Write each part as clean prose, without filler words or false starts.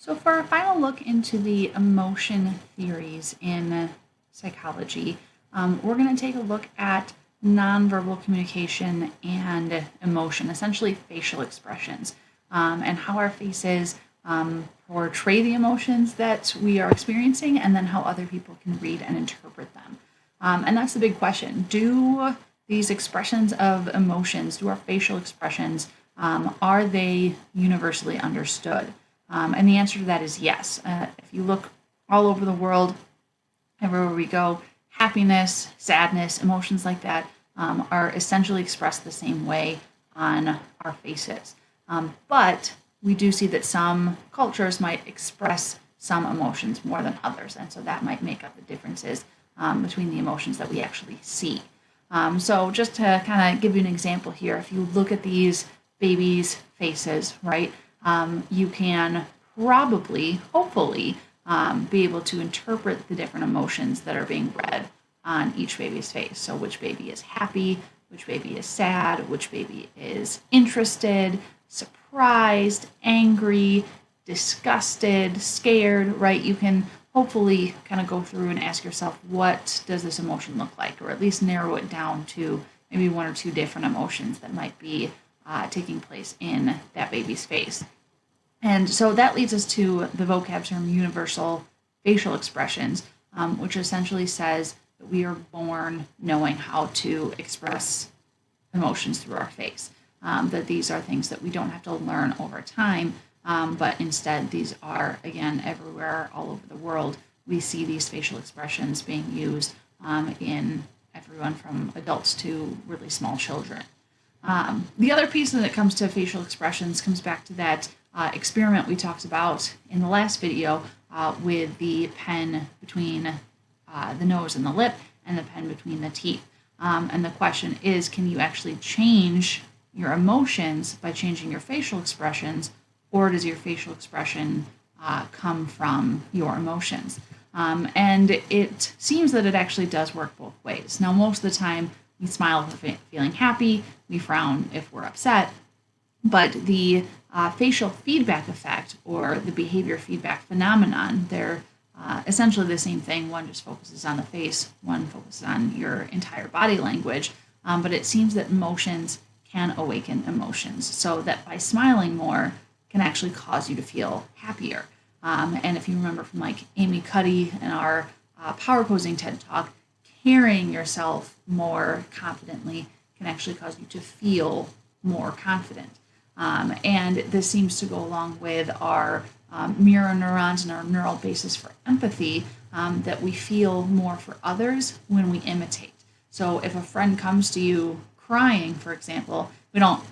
So for our final look into the emotion theories in psychology, we're going to take a look at nonverbal communication and emotion, essentially facial expressions, and how our faces portray the emotions that we are experiencing, and then how other people can read and interpret them. And that's the big question. Do these expressions of emotions, do our facial expressions, are they universally understood? And the answer to that is yes. If you look all over the world, everywhere we go, happiness, sadness, emotions like that are essentially expressed the same way on our faces. But we do see that some cultures might express some emotions more than others, and so that might make up the differences between the emotions that we actually see. So just to kind of give you an example here, if you look at these babies' faces, right, you can probably, hopefully, be able to interpret the different emotions that are being read on each baby's face. So which baby is happy, which baby is sad, which baby is interested, surprised, angry, disgusted, scared, right? You can hopefully kind of go through and ask yourself, what does this emotion look like? Or at least narrow it down to maybe one or two different emotions that might be taking place in that baby's face. And so that leads us to the vocab term universal facial expressions, which essentially says that we are born knowing how to express emotions through our face. That these are things that we don't have to learn over time, but instead these are, again, everywhere, all over the world. We see these facial expressions being used in everyone from adults to really small children. The other piece when it comes to facial expressions comes back to that experiment we talked about in the last video with the pen between the nose and the lip and the pen between the teeth. And the question is, can you actually change your emotions by changing your facial expressions, or does your facial expression come from your emotions? And it seems that it actually does work both ways. Now, most of the time, we smile if we're feeling happy, we frown if we're upset, but the facial feedback effect or the behavior feedback phenomenon, they're essentially the same thing. One just focuses on the face, one focuses on your entire body language, but it seems that emotions can awaken emotions, so that by smiling more can actually cause you to feel happier. And if you remember from like Amy Cuddy and our power posing TED Talk, carrying yourself more confidently can actually cause you to feel more confident. And this seems to go along with our mirror neurons and our neural basis for empathy, that we feel more for others when we imitate. So if a friend comes to you crying, for example, we don't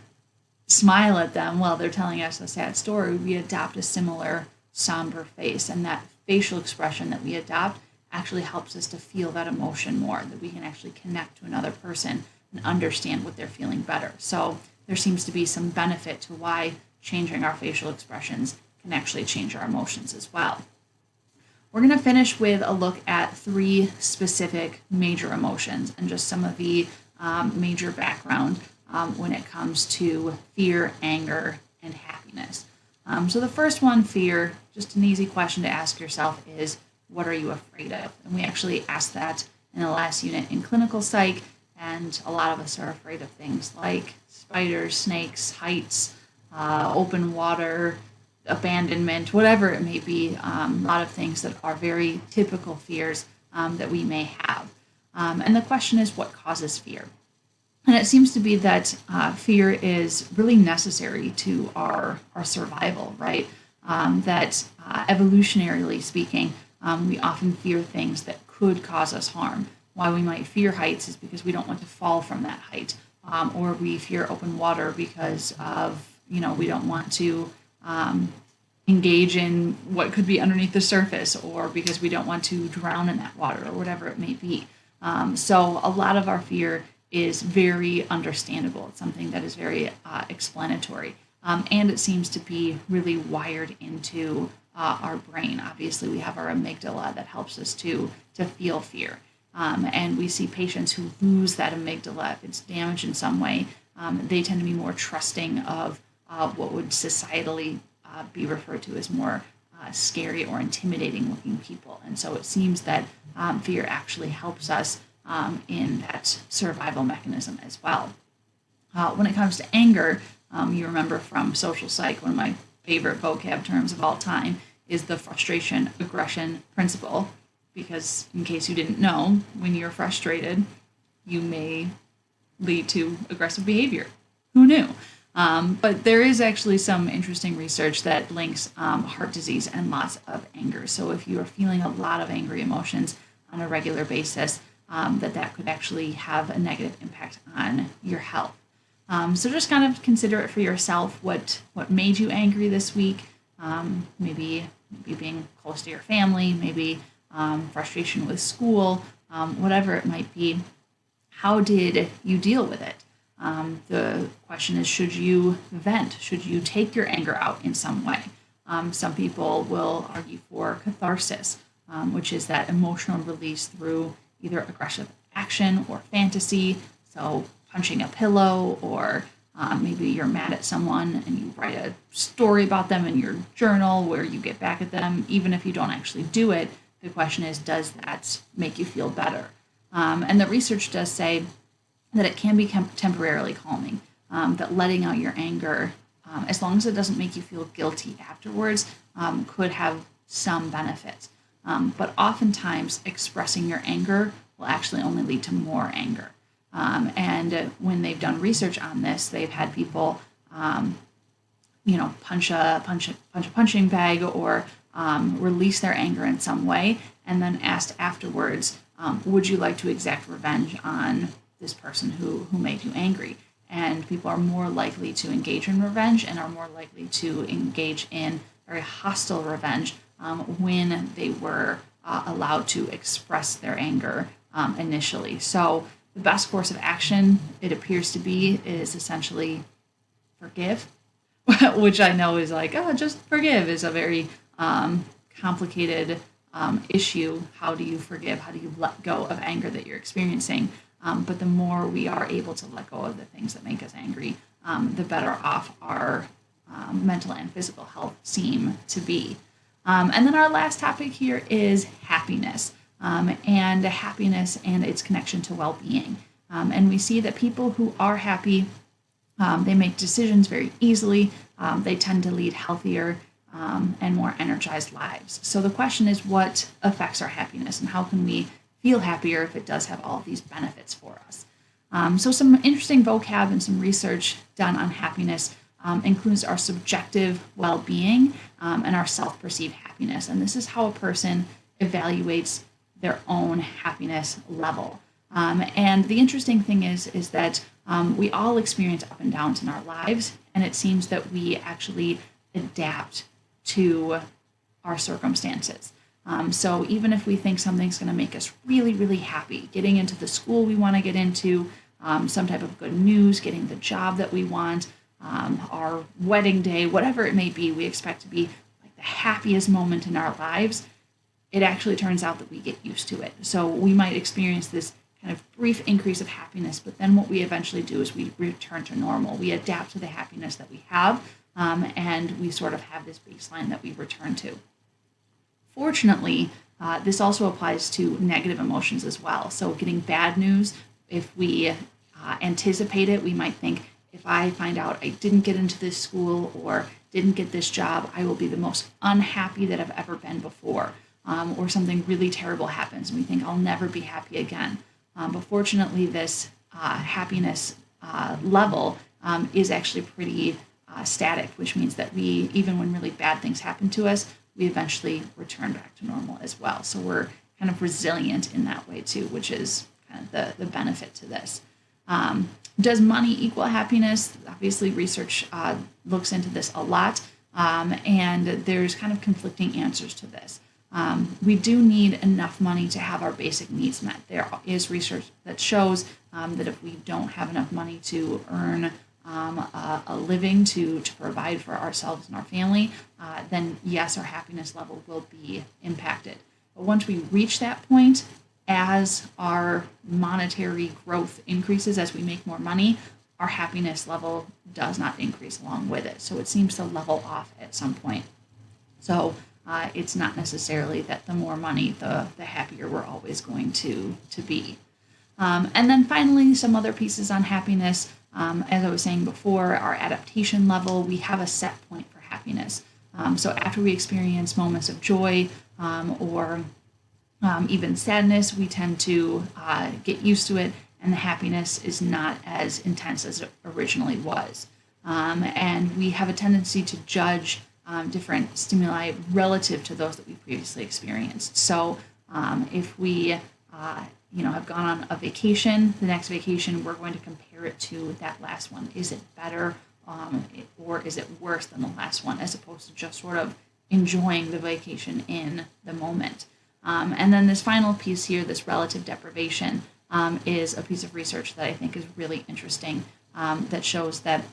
smile at them while they're telling us a sad story. We adopt a similar somber face, and that facial expression that we adopt actually helps us to feel that emotion more, that we can actually connect to another person and understand what they're feeling better. So there seems to be some benefit to why changing our facial expressions can actually change our emotions as well. We're going to finish with a look at three specific major emotions and just some of the major background when it comes to fear, anger, and happiness. So the first one, fear, just an easy question to ask yourself is, what are you afraid of? And we actually asked that in the last unit in clinical psych, and a lot of us are afraid of things like spiders, snakes, heights, open water, abandonment, whatever it may be, a lot of things that are very typical fears that we may have. And the question is, what causes fear? And it seems to be that fear is really necessary to our survival, right? That evolutionarily speaking, we often fear things that could cause us harm. Why we might fear heights is because we don't want to fall from that height, or we fear open water because of, we don't want to engage in what could be underneath the surface, or because we don't want to drown in that water, or whatever it may be. So a lot of our fear is very understandable. It's something that is very explanatory. And it seems to be really wired into our brain. Obviously, we have our amygdala that helps us to feel fear. And we see patients who lose that amygdala, if it's damaged in some way, they tend to be more trusting of what would societally be referred to as more scary or intimidating looking people. And so it seems that fear actually helps us in that survival mechanism as well. When it comes to anger, you remember from social psych, one of my favorite vocab terms of all time is the frustration aggression principle. Because in case you didn't know, when you're frustrated, you may lead to aggressive behavior. Who knew? But there is actually some interesting research that links heart disease and lots of anger. So if you are feeling a lot of angry emotions on a regular basis, that could actually have a negative impact on your health. So just kind of consider it for yourself. What made you angry this week? Maybe being close to your family, maybe frustration with school, whatever it might be. How did you deal with it? The question is, should you vent? Should you take your anger out in some way? Some people will argue for catharsis, which is that emotional release through either aggressive action or fantasy. So punching a pillow, or maybe you're mad at someone and you write a story about them in your journal where you get back at them, even if you don't actually do it. The question is, does that make you feel better? And the research does say that it can be temporarily calming, that letting out your anger, as long as it doesn't make you feel guilty afterwards, could have some benefits. But oftentimes expressing your anger will actually only lead to more anger. And when they've done research on this, they've had people, punch a punching bag or release their anger in some way, and then asked afterwards, would you like to exact revenge on this person who made you angry? And people are more likely to engage in revenge and are more likely to engage in very hostile revenge when they were allowed to express their anger initially. So the best course of action, it appears to be, is essentially forgive, which I know is like, just forgive is a very complicated issue. How do you forgive? How do you let go of anger that you're experiencing? But the more we are able to let go of the things that make us angry, the better off our mental and physical health seem to be. And then our last topic here is happiness, and happiness and its connection to well-being. And we see that people who are happy, they make decisions very easily. They tend to lead healthier and more energized lives. So the question is, what affects our happiness, and how can we feel happier if it does have all of these benefits for us? So some interesting vocab and some research done on happiness includes our subjective well-being and our self-perceived happiness. And this is how a person evaluates their own happiness level. And the interesting thing is that we all experience up and downs in our lives, and it seems that we actually adapt to our circumstances. So even if we think something's going to make us really, really happy, getting into the school we want to get into, some type of good news, getting the job that we want, our wedding day, whatever it may be, we expect to be like the happiest moment in our lives. It actually turns out that we get used to it. So we might experience this kind of brief increase of happiness, but then what we eventually do is we return to normal. We adapt to the happiness that we have, and we sort of have this baseline that we return to. Fortunately, this also applies to negative emotions as well. So getting bad news, if we anticipate it, we might think, if I find out I didn't get into this school or didn't get this job, I will be the most unhappy that I've ever been before. Or something really terrible happens and we think I'll never be happy again. But fortunately, this happiness level is actually pretty static, which means that we, even when really bad things happen to us, we eventually return back to normal as well. So we're kind of resilient in that way too, which is kind of the benefit to this. Does money equal happiness? Obviously, research looks into this a lot, and there's kind of conflicting answers to this. We do need enough money to have our basic needs met. There is research that shows that if we don't have enough money to earn a living to provide for ourselves and our family, then yes, our happiness level will be impacted. But once we reach that point, as our monetary growth increases, as we make more money, our happiness level does not increase along with it. So it seems to level off at some point. So it's not necessarily that the more money, the happier we're always going to be. And then finally, some other pieces on happiness. As I was saying before, our adaptation level, we have a set point for happiness. So after we experience moments of joy or even sadness, we tend to get used to it, and the happiness is not as intense as it originally was. And we have a tendency to judge different stimuli relative to those that we previously experienced. So if we have gone on a vacation, the next vacation, we're going to compare it to that last one. Is it better or is it worse than the last one, as opposed to just sort of enjoying the vacation in the moment? And then this final piece here, this relative deprivation, is a piece of research that I think is really interesting, that shows that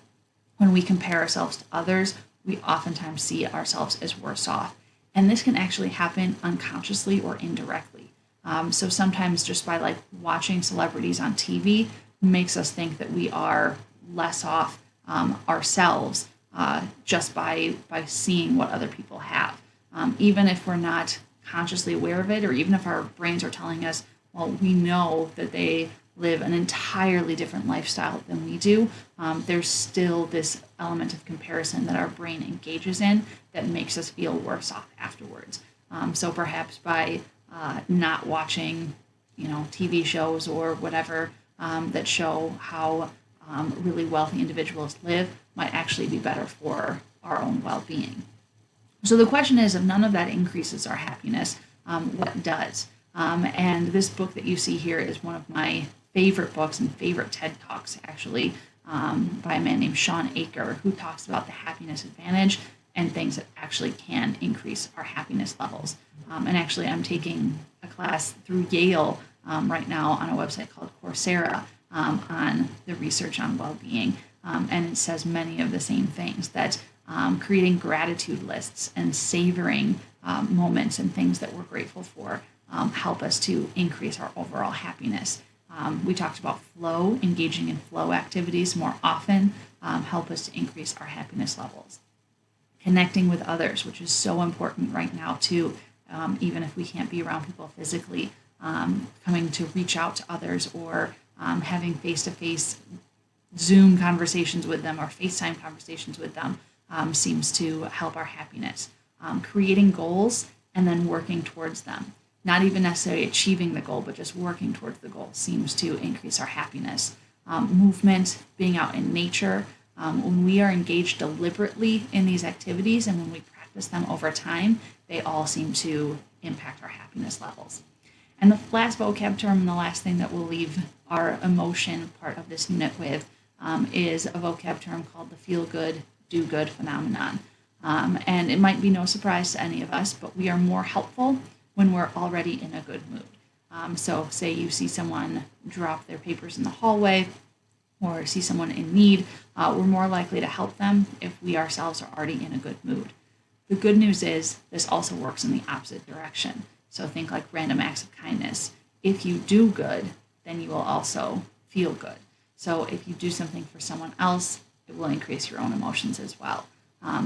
when we compare ourselves to others, we oftentimes see ourselves as worse off. And this can actually happen unconsciously or indirectly. So sometimes just by watching celebrities on TV makes us think that we are less off ourselves just by seeing what other people have. Even if we're not consciously aware of it, or even if our brains are telling us, well, we know that they live an entirely different lifestyle than we do, there's still this element of comparison that our brain engages in that makes us feel worse off afterwards. So perhaps by not watching, TV shows or whatever that show how really wealthy individuals live might actually be better for our own well-being. So the question is, if none of that increases our happiness, what does? And this book that you see here is one of my favorite books and favorite TED Talks, actually, by a man named Sean Aker, who talks about the happiness advantage and things that actually can increase our happiness levels. And actually, I'm taking a class through Yale right now on a website called Coursera on the research on well-being. And it says many of the same things, that creating gratitude lists and savoring moments and things that we're grateful for help us to increase our overall happiness. We talked about flow, engaging in flow activities more often help us to increase our happiness levels. Connecting with others, which is so important right now too, even if we can't be around people physically, coming to reach out to others, or having face-to-face Zoom conversations with them or FaceTime conversations with them seems to help our happiness. Creating goals and then working towards them. Not even necessarily achieving the goal, but just working towards the goal seems to increase our happiness. Movement, being out in nature. When we are engaged deliberately in these activities and when we practice them over time, they all seem to impact our happiness levels. And the last vocab term and the last thing that we'll leave our emotion part of this unit with is a vocab term called the feel good, do good phenomenon. And it might be no surprise to any of us, but we are more helpful when we're already in a good mood. So say you see someone drop their papers in the hallway or see someone in need, we're more likely to help them if we ourselves are already in a good mood. The good news is this also works in the opposite direction. So think like random acts of kindness. If you do good, then you will also feel good. So if you do something for someone else, it will increase your own emotions as well.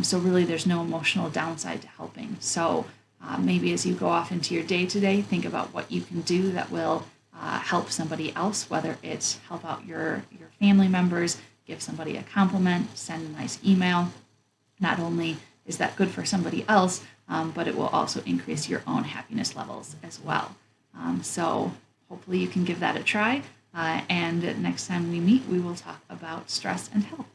So really there's no emotional downside to helping. So maybe as you go off into your day today, think about what you can do that will help somebody else, whether it's help out your family members, give somebody a compliment, send a nice email. Not only is that good for somebody else, but it will also increase your own happiness levels as well. So hopefully you can give that a try. And next time we meet, we will talk about stress and health.